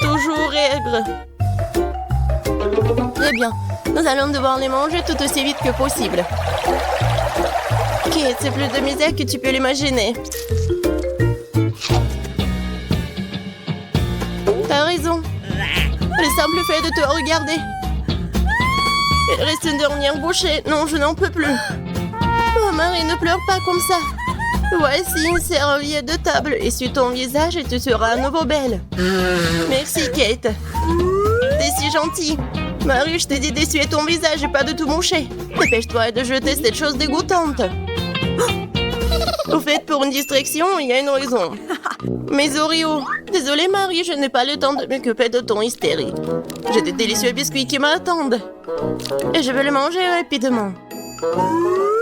Toujours aigre. Très bien. Nous allons devoir les manger tout aussi vite que possible. Kate, c'est plus de misère que tu peux l'imaginer. T'as raison. Le simple fait de te regarder. Il reste une dernière bouchée. Non, je n'en peux plus. Oh, Marie, ne pleure pas comme ça. Voici une serviette de table. Essuie ton visage et tu seras à nouveau belle. Merci, Kate. T'es si gentille. Marie, je t'ai dit d'essuyer ton visage et pas de tout moucher. Dépêche-toi de jeter cette chose dégoûtante. Au fait, pour une distraction, il y a une raison. Mes Oreos. Désolée, Marie, je n'ai pas le temps de m'occuper de ton hystérie. J'ai des délicieux biscuits qui m'attendent. Et je vais les manger rapidement.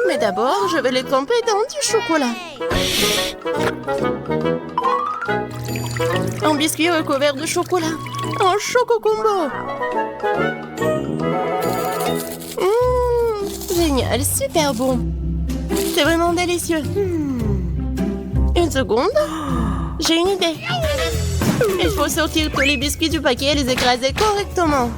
Mais d'abord, je vais les tremper dans du chocolat. Un biscuit recouvert de chocolat. Un choco combo. Génial, super bon. C'est vraiment délicieux. Une seconde. J'ai une idée. Il faut sortir tous les biscuits du paquet et les écraser correctement.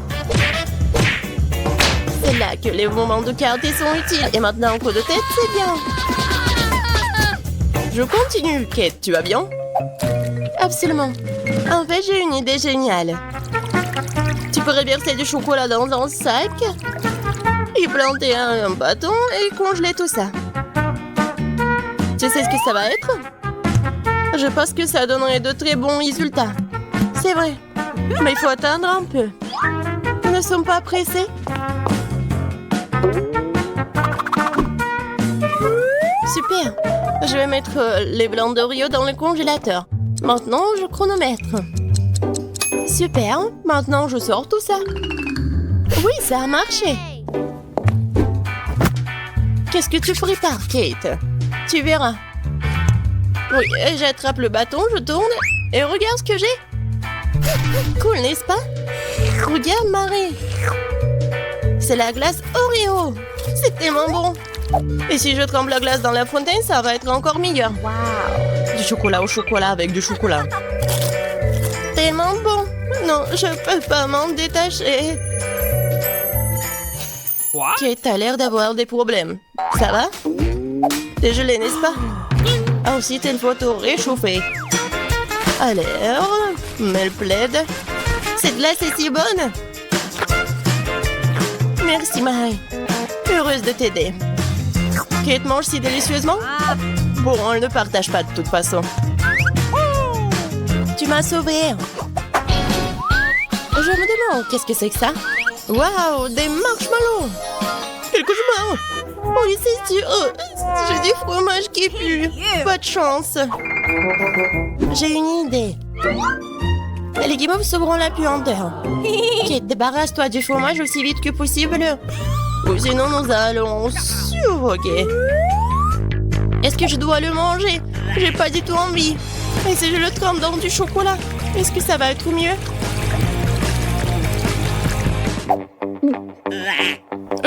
C'est là que les moments de quartier sont utiles. Et maintenant, un coup de tête, c'est bien. Je continue. Kate, tu vas bien? Absolument. En fait, j'ai une idée géniale. Tu pourrais verser du chocolat dans un sac, y planter un bâton et congeler tout ça. Tu sais ce que ça va être? Je pense que ça donnerait de très bons résultats. C'est vrai. Mais il faut attendre un peu. Nous ne sommes pas pressés. Super. Je vais mettre les blancs d'Oreo dans le congélateur. Maintenant, je chronomètre. Super. Maintenant, je sors tout ça. Oui, ça a marché. Qu'est-ce que tu prépares, Kate? Tu verras. Oui, j'attrape le bâton, je tourne et regarde ce que j'ai. Cool, n'est-ce pas? Regarde, Marie. C'est la glace Oreo. C'est tellement bon. Et si je trempe la glace dans la fontaine, ça va être encore meilleur. Wow. Du chocolat au chocolat avec du chocolat. Tellement bon. Non, je peux pas m'en détacher. Kate a l'air d'avoir des problèmes. Ça va? T'es gelé, n'est-ce pas? Ensuite, il faut tout réchauffer. Alors, mets le plaid. Cette glace est si bonne. Merci, Marie. Heureuse de t'aider. Kate mange si délicieusement. Bon, on ne partage pas de toute façon. Tu m'as sauvée. Je me demande, qu'est-ce que c'est que ça? Waouh, des marshmallows. Quelque chose. Oui, c'est sûr. J'ai du fromage qui pue. Pas de chance. J'ai une idée. Les guimauves sauveront la puanteur. Ok, débarrasse-toi du fromage aussi vite que possible. Ou sinon, nous allons suffoquer. Est-ce que je dois le manger? J'ai pas du tout envie. Et si je le trempe dans du chocolat, est-ce que ça va être mieux?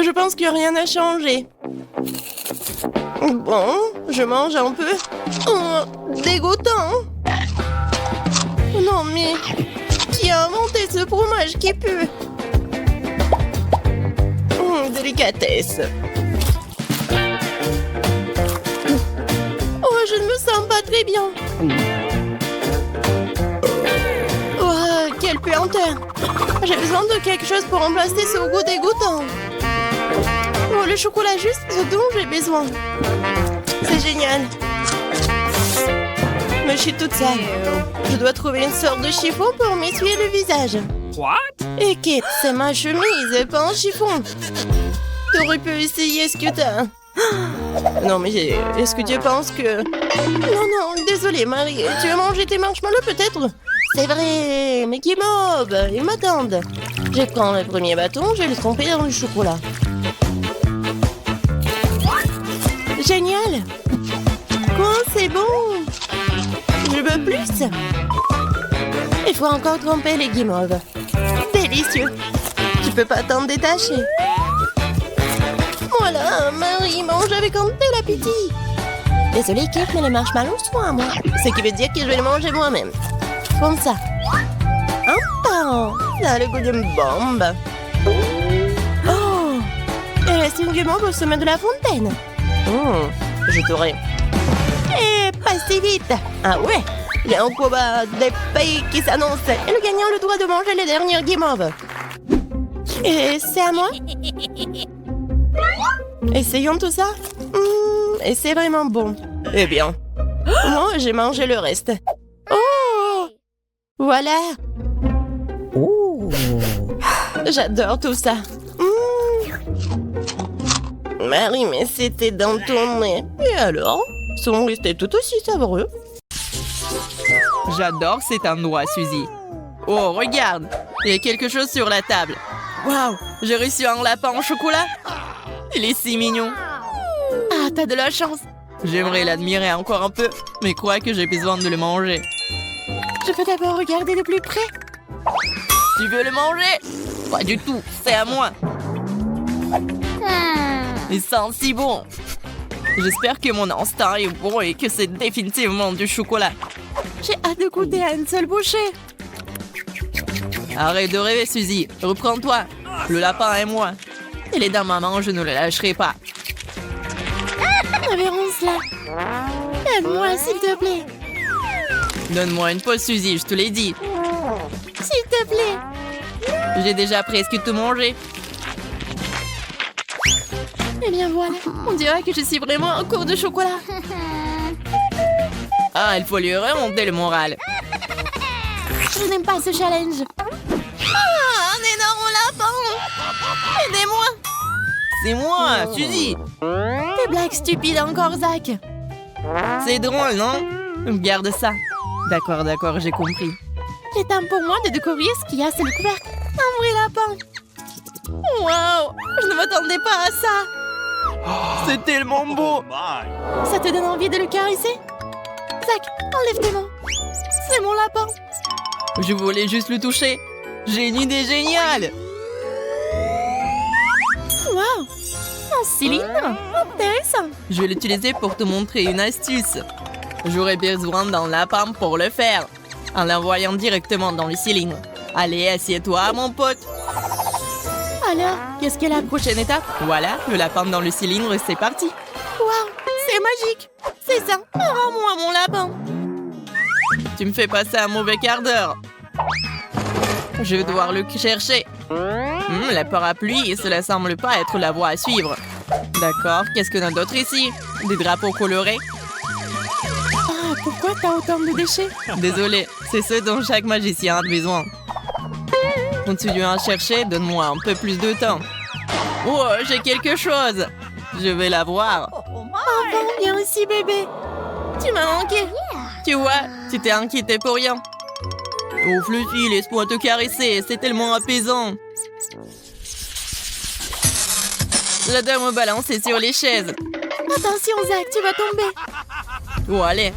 Je pense que rien n'a changé. Bon, je mange un peu. Oh, dégoûtant. Non mais, qui a inventé ce fromage qui pue? Délicatesse. Oh, je ne me sens pas très bien. Oh, quelle puanteur. J'ai besoin de quelque chose pour remplacer ce goût dégoûtant. Oh, le chocolat juste ce dont j'ai besoin. C'est génial. Mais je suis toute sale. Je dois trouver une sorte de chiffon pour m'essuyer le visage. What? Et Kate, c'est ma chemise, pas un chiffon. T'aurais pu essayer ce que t'as. Non, mais est-ce que tu penses que... Non, désolé, Marie. Tu as mangé tes marshmallows, peut-être? C'est vrai, mais qui mob, ils m'attendent. Je prends le premier bâton, je vais le tremper dans le chocolat. Génial. Quoi, c'est bon. Je veux plus. Il faut encore tremper les guimauves. Délicieux. Tu peux pas t'en détacher. Voilà, Marie mange avec un tel appétit. Désolée, Kate, mais les marshmallows sont à moi. Ce qui veut dire que je vais les manger moi-même. Comme ça. Ça a le goût d'une bombe. Oh, il reste une guimauve au sommet de la fontaine. Je t'aurai. Et pas si vite. Ah ouais, il y a un combat des pays qui s'annonce. Et le gagnant a le droit de manger les dernières guimauves. Et c'est à moi. Essayons tout ça. Et c'est vraiment bon. Eh bien, moi, j'ai mangé le reste. Oh, voilà. J'adore tout ça. Marie, mais c'était dans ton nez. Et alors? Sont restés tout aussi savoureux. J'adore cet endroit, Suzy. Oh, regarde. Il y a quelque chose sur la table. Waouh, j'ai reçu un lapin au chocolat. Il est si mignon. Ah, t'as de la chance. J'aimerais l'admirer encore un peu, mais crois que j'ai besoin de le manger. Je peux d'abord regarder de plus près. Tu veux le manger? Pas du tout, c'est à moi. Il sent si bon. J'espère que mon instinct est bon et que c'est définitivement du chocolat. J'ai hâte de goûter à une seule bouchée. Arrête de rêver, Suzy. Reprends-toi. Le lapin est moi. Il est dans ma main, je ne le lâcherai pas. Verrons cela. Aide-moi, s'il te plaît. Donne-moi une pause, Suzy, je te l'ai dit. S'il te plaît. J'ai déjà presque tout mangé. Eh bien voilà, on dirait que je suis vraiment en cours de chocolat. Ah, il faut lui remonter le moral. Je n'aime pas ce challenge. Ah, un énorme lapin. Aidez-moi. C'est moi, Suzy. Tes blagues stupides encore, Zach. C'est drôle, non? Garde ça. D'accord, j'ai compris. Il est temps pour moi de découvrir ce qu'il y a sous le couvercle. Un vrai lapin. Wow, je ne m'attendais pas à ça. C'est tellement beau. Ça te donne envie de le caresser? Zach, enlève tes mains. C'est mon lapin. Je voulais juste le toucher. J'ai une idée géniale. Wow, un cylindre. Intéressant. Je vais l'utiliser pour te montrer une astuce. J'aurais besoin d'un lapin pour le faire, en l'envoyant directement dans le cylindre. Allez, assieds-toi, mon pote. Alors, qu'est-ce qu'est la prochaine étape? Voilà, le lapin dans le cylindre, c'est parti. Waouh, c'est magique. C'est ça. Rends-moi mon lapin. Tu me fais passer un mauvais quart d'heure. Je vais devoir le chercher. La parapluie, cela semble pas être la voie à suivre. D'accord, qu'est-ce qu'on a d'autre ici? Des drapeaux colorés. Pourquoi t'as autant de déchets? Désolé, c'est ce dont chaque magicien a besoin. Continue à chercher, donne-moi un peu plus de temps. Oh, j'ai quelque chose. Je vais la voir. Enfin, viens ici, bébé. Tu m'as manqué. Tu vois, tu t'es inquiété pour rien. Oh, Fluffy, laisse-moi te caresser. C'est tellement apaisant. J'adore me balancer sur les chaises. Attention, Zach, tu vas tomber. Oh, allez.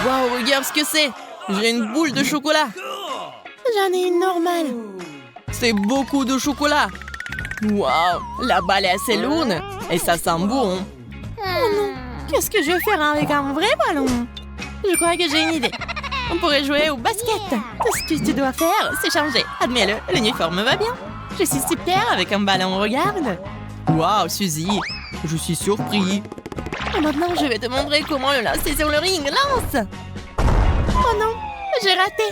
Waouh, regarde ce que c'est. J'ai une boule de chocolat. J'en ai une normale. C'est beaucoup de chocolat. Waouh, la balle est assez lourde. Et ça sent bon. Oh non, qu'est-ce que je vais faire avec un vrai ballon? Je crois que j'ai une idée. On pourrait jouer au basket. Tout ce que tu dois faire, c'est changer. Admets-le, l'uniforme va bien. Je suis super avec un ballon, regarde. Waouh, Suzy, je suis surpris. Et maintenant, je vais te montrer comment le lancer sur le ring. Lance! Oh non, j'ai raté.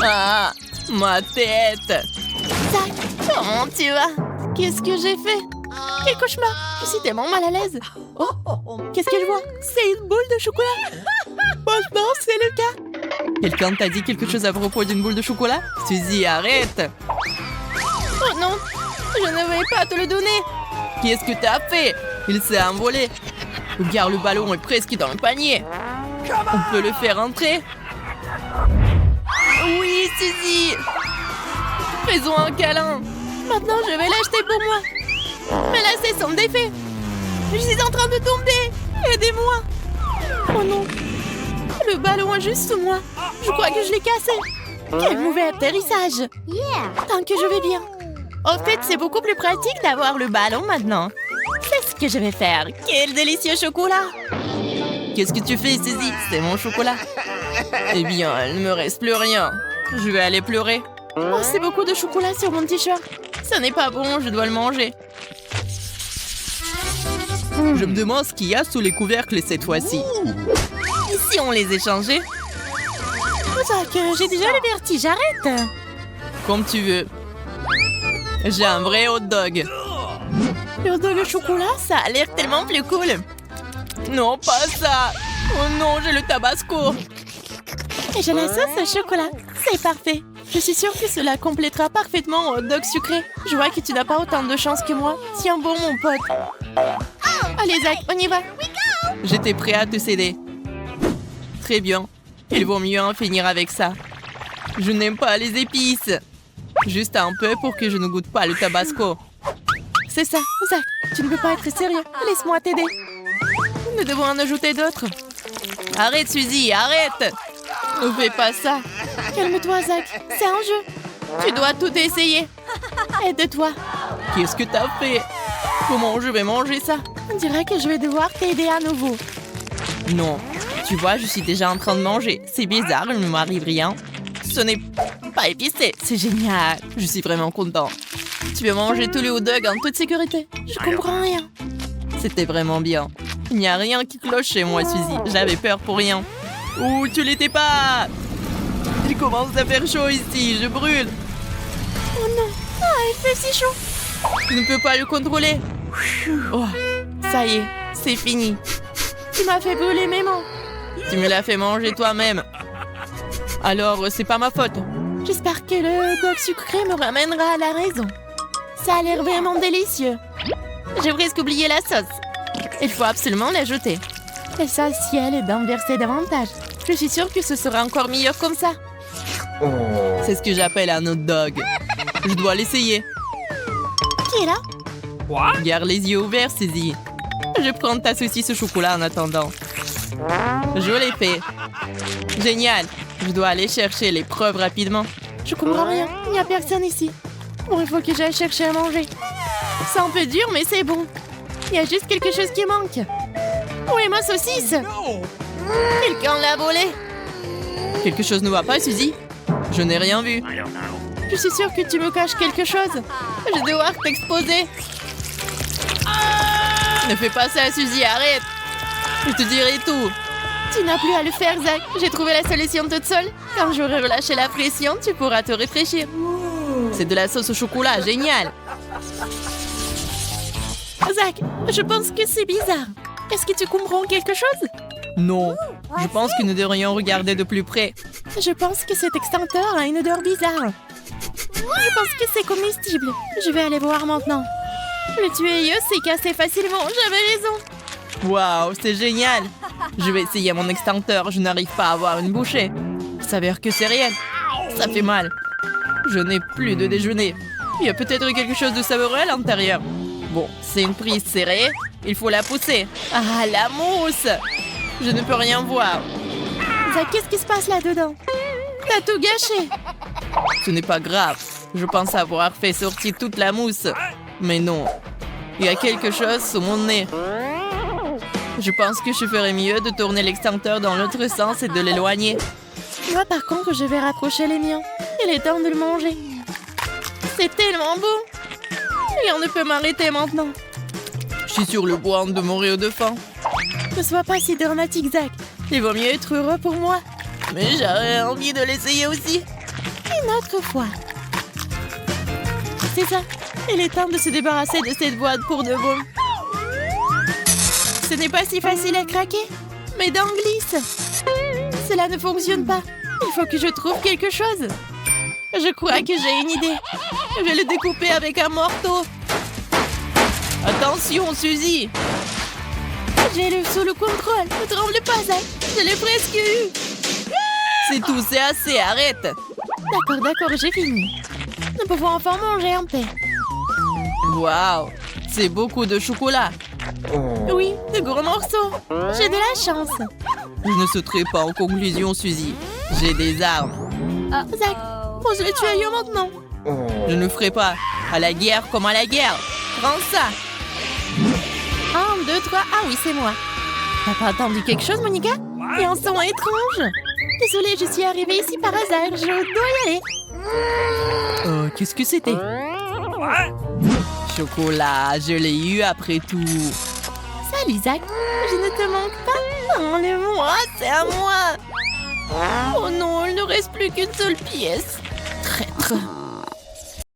Ah, ma tête. Zach, comment tu vas? Qu'est-ce que j'ai fait? Quel cauchemar! Je suis tellement mal à l'aise. Oh, qu'est-ce que je vois? C'est une boule de chocolat. Franchement, c'est le cas. Quelqu'un t'a dit quelque chose à propos d'une boule de chocolat? Suzy, arrête! Oh non, je ne vais pas te le donner. Qu'est-ce que t'as fait? Il s'est envolé. Regarde, le ballon est presque dans le panier. On peut le faire entrer? Oui, Suzy. Faisons un câlin. Maintenant, je vais l'acheter pour moi. Mes lacets sont défaits. Je suis en train de tomber. Aidez-moi. Oh non. Le ballon est juste sous moi. Je crois que je l'ai cassé. Quel mauvais atterrissage. Tant que je vais bien. En fait, c'est beaucoup plus pratique d'avoir le ballon maintenant. C'est ce que je vais faire. Quel délicieux chocolat. Qu'est-ce que tu fais, Suzy? C'est mon chocolat. Eh bien, il ne me reste plus rien. Je vais aller pleurer. Oh, c'est beaucoup de chocolat sur mon t-shirt. Ça n'est pas bon, je dois le manger. Je me demande ce qu'il y a sous les couvercles cette fois-ci. Et si on les échangeait? Zach, j'ai déjà le vertige, arrête. Comme tu veux. J'ai un vrai hot dog. Le hot dog au chocolat, ça a l'air tellement plus cool. Non, pas ça. Oh non, j'ai le tabasco. Et j'ai la sauce au chocolat. C'est parfait. Je suis sûre que cela complétera parfaitement un hot dog sucré. Je vois que tu n'as pas autant de chance que moi. Tiens bon, mon pote. Allez, Zach, on y va. J'étais prêt à te céder. Très bien. Il vaut mieux en finir avec ça. Je n'aime pas les épices. Juste un peu pour que je ne goûte pas le tabasco. C'est ça, Zach. Tu ne peux pas être sérieux. Laisse-moi t'aider. Nous devons en ajouter d'autres. Arrête, Suzy, arrête. Ne fais pas ça. Calme-toi, Zach. C'est un jeu. Tu dois tout essayer. Aide-toi. Qu'est-ce que t'as fait? Comment je vais manger ça? On dirait que je vais devoir t'aider à nouveau. Non. Tu vois, je suis déjà en train de manger. C'est bizarre, il ne m'arrive rien. Ce n'est pas épicé. C'est génial. Je suis vraiment content. Tu veux manger tous les hot dogs en toute sécurité? Je comprends rien. C'était vraiment bien. Il n'y a rien qui cloche chez moi, Suzy. J'avais peur pour rien. Ouh, tu l'étais pas! Il commence à faire chaud ici. Je brûle. Oh non. Ah, il fait si chaud. Je ne peux pas le contrôler. Oh, ça y est. C'est fini. Tu m'as fait brûler mes mains. Tu me l'as fait manger toi-même. Alors, c'est pas ma faute. J'espère que le hot dog sucré me ramènera à la raison. Ça a l'air vraiment délicieux. J'ai presque oublié la sauce. Il faut absolument l'ajouter. L'essentiel est d'en verser davantage. Je suis sûre que ce sera encore meilleur comme ça. C'est ce que j'appelle un hot dog. Je dois l'essayer. Qui est là? Garde les yeux ouverts, Suzy. Je prends ta saucisse au chocolat en attendant. Je l'ai fait. Génial. Je dois aller chercher les preuves rapidement. Je comprends rien. Il n'y a personne ici. Bon, il faut que j'aille chercher à manger. C'est un peu dur, mais c'est bon. Il y a juste quelque chose qui manque. Où est ma saucisse? Quelqu'un l'a volée. Quelque chose ne va pas, Suzy? Je n'ai rien vu. Je suis sûre que tu me caches quelque chose. Je vais devoir t'exposer. Ne fais pas ça, Suzy, arrête. Je te dirai tout. Tu n'as plus à le faire, Zach. J'ai trouvé la solution toute seule. Quand j'aurai relâché la pression, tu pourras te réfléchir. C'est de la sauce au chocolat, génial. Zach, je pense que c'est bizarre. Est-ce que tu comprends quelque chose? Non, je pense que nous devrions regarder de plus près. Je pense que cet extincteur a une odeur bizarre. Je pense que c'est comestible. Je vais aller voir maintenant. Le tuyau s'est cassé facilement, j'avais raison. Waouh, c'est génial. Je vais essayer mon extincteur, je n'arrive pas à avoir une bouchée. Il s'avère que c'est réel. Ça fait mal. Je n'ai plus de déjeuner. Il y a peut-être quelque chose de savoureux à l'intérieur. Bon, c'est une prise serrée. Il faut la pousser. Ah, la mousse! Je ne peux rien voir. Zach, qu'est-ce qui se passe là-dedans? T'as tout gâché. Ce n'est pas grave. Je pense avoir fait sortir toute la mousse. Mais non. Il y a quelque chose sous mon nez. Je pense que je ferais mieux de tourner l'extincteur dans l'autre sens et de l'éloigner. Moi, par contre, je vais rapprocher les miens. Il est temps de le manger. C'est tellement beau. Rien ne peut m'arrêter maintenant. Je suis sur le point de mourir de faim. Ne sois pas si dramatique, Zach. Il vaut mieux être heureux pour moi. Mais j'aurais envie de l'essayer aussi. Une autre fois. C'est ça. Il est temps de se débarrasser de cette boîte pour de bon. Ce n'est pas si facile à craquer. Mes dents glissent. Cela ne fonctionne pas. Il faut que je trouve quelque chose. Je crois que j'ai une idée. Je vais le découper avec un marteau. Attention, Suzy. J'ai le sous le contrôle. Ne tremble pas, Zach. Je l'ai presque eu. C'est tout, c'est assez, arrête. D'accord, j'ai fini. Nous pouvons enfin manger en paix. Waouh, c'est beaucoup de chocolat. Oui, de gros morceaux. J'ai de la chance. Je ne sauterai pas en conclusion, Suzy. J'ai des armes. Zach, pose le tuyau maintenant. Je ne ferai pas. À la guerre comme à la guerre. Prends ça. 1, 2, 3. Ah oui, c'est moi. T'as pas attendu quelque chose, Monica? Et un son étrange. Désolée, je suis arrivée ici par hasard. Je dois y aller. Qu'est-ce que c'était? Chocolat, je l'ai eu après tout. Salut, Zach. Je ne te manque pas. Enlève-moi, c'est à moi. Oh non, il ne reste plus qu'une seule pièce. Traître.